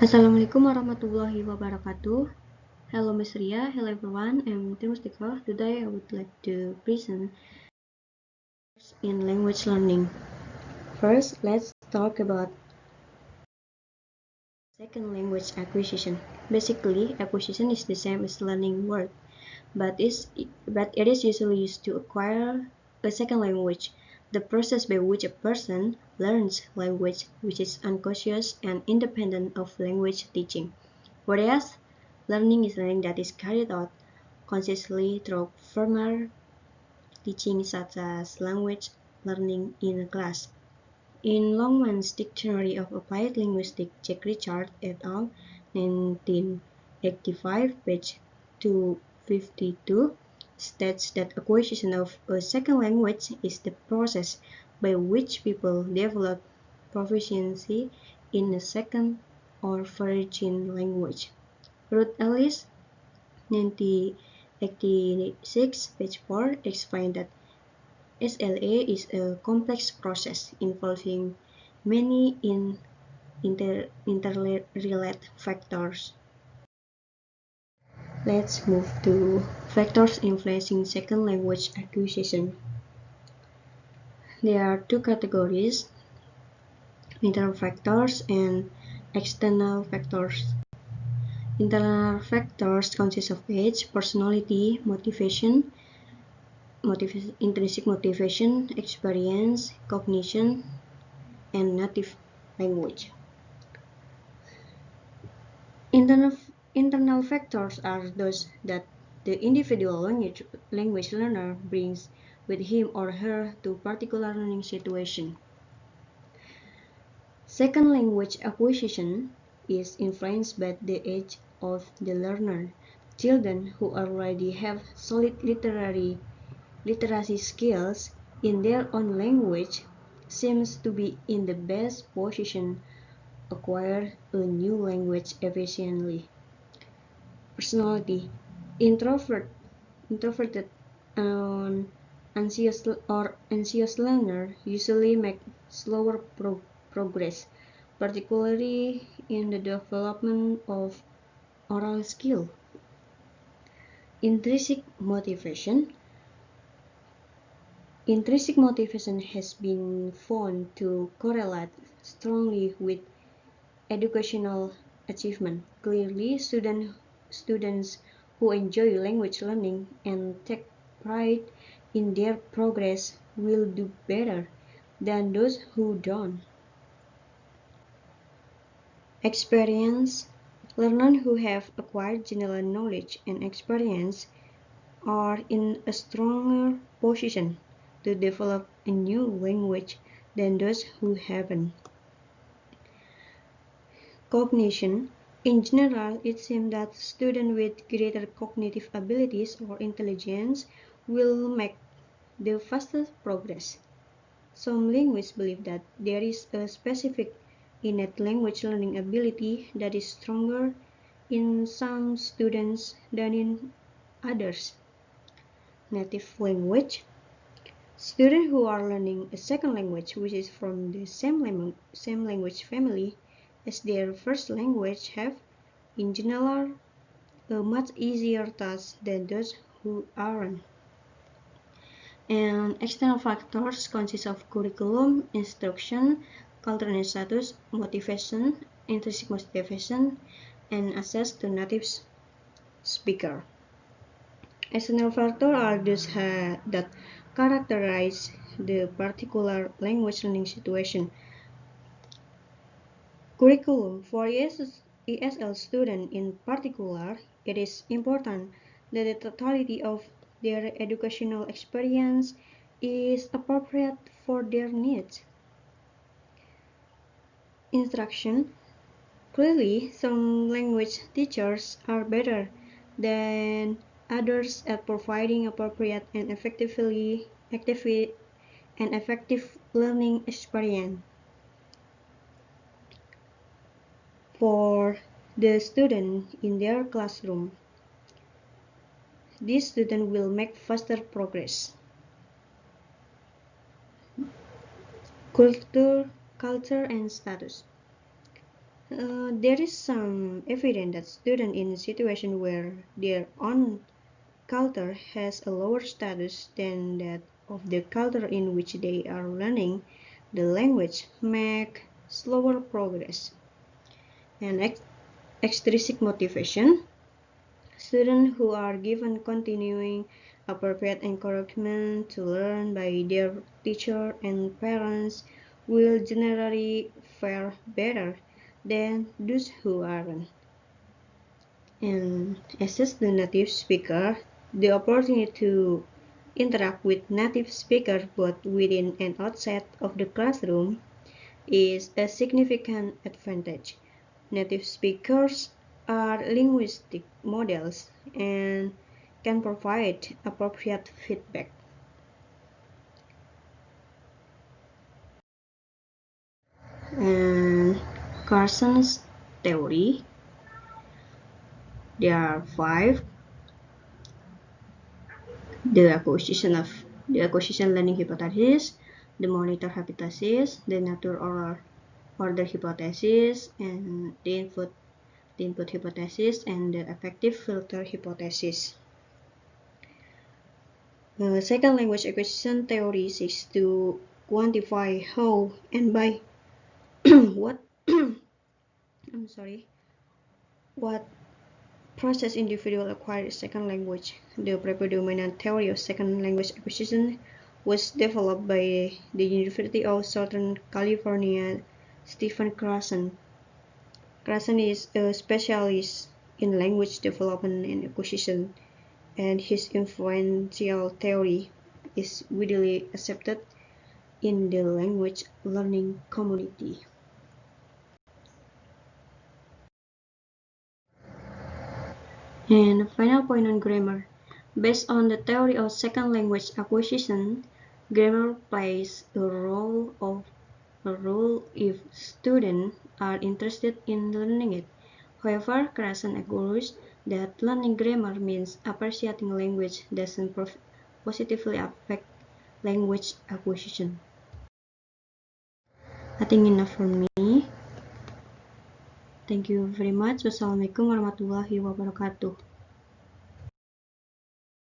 Assalamualaikum warahmatullahi wabarakatuh. Hello Miss Ria, hello everyone, I'm Mustikoh. Today I would like to present in language learning. First, let's talk about second language acquisition. Basically, acquisition is the same as learning word, but it is usually used to acquire a second language, the process by which a person learns language which is unconscious and independent of language teaching. Whereas learning is learning that is carried out consciously through formal teaching such as language learning in a class. In Longman's Dictionary of Applied Linguistics, Jack Richard et al. 1985, page 252, states that acquisition of a second language is the process by which people develop proficiency in a second or virgin language. Ruth Ellis, 1986, page 4, explained that SLA is a complex process involving many interrelated factors. Let's move to factors influencing second language acquisition. There are two categories, internal factors and external factors. Internal factors consist of age, personality, motivation, intrinsic motivation, experience, cognition, and native language. Internal factors are those that the individual language learner brings with him or her to particular learning situation. Second language acquisition is influenced by the age of the learner. Children who already have solid literacy skills in their own language seems to be in the best position to acquire a new language efficiently. Personality: introverted and anxious learner usually make slower progress, particularly in the development of oral skill. Intrinsic motivation has been found to correlate strongly with educational achievement. Clearly, students who enjoy language learning and take pride in their progress will do better than those who don't. Experience: learners who have acquired general knowledge and experience are in a stronger position to develop a new language than those who haven't. Cognition: in general, it seems that students with greater cognitive abilities or intelligence will make the fastest progress. Some linguists believe that there is a specific innate language learning ability that is stronger in some students than in others. Native language: students who are learning a second language which is from the same language family as their first language have, in general, a much easier task than those who aren't. And external factors consist of curriculum, instruction, cultural status, motivation, intrinsic motivation, and access to native speaker. External factors are those that characterize the particular language learning situation. Curriculum: for ESL students in particular, it is important that the totality of their educational experience is appropriate for their needs. Instruction: clearly, some language teachers are better than others at providing appropriate and effective learning experience for the student in their classroom. This student will make faster progress. Culture and status. There is some evidence that students in situations where their own culture has a lower status than that of the culture in which they are learning the language make slower progress. And extrinsic motivation. Students who are given continuing appropriate encouragement to learn by their teacher and parents will generally fare better than those who aren't. And as the native speaker, the opportunity to interact with native speakers both within and outside of the classroom is a significant advantage. Native speakers are linguistic models and can provide appropriate feedback. And Carson's theory, there are five: the acquisition learning hypothesis, the monitor hypothesis, the nature order hypothesis, and the input hypothesis, and the effective filter hypothesis. Second language acquisition theory seeks to quantify how and by what what process individual acquire second language. The predominant theory of second language acquisition was developed by the University of Southern California Stephen Krashen. Krashen is a specialist in language development and acquisition, and his influential theory is widely accepted in the language learning community. And the final point on grammar. Based on the theory of second language acquisition, grammar plays a role if students are interested in learning it. However, Krashen agrees that learning grammar means appreciating language doesn't positively affect language acquisition. I think enough from me. Thank you very much. Wassalamualaikum warahmatullahi wabarakatuh.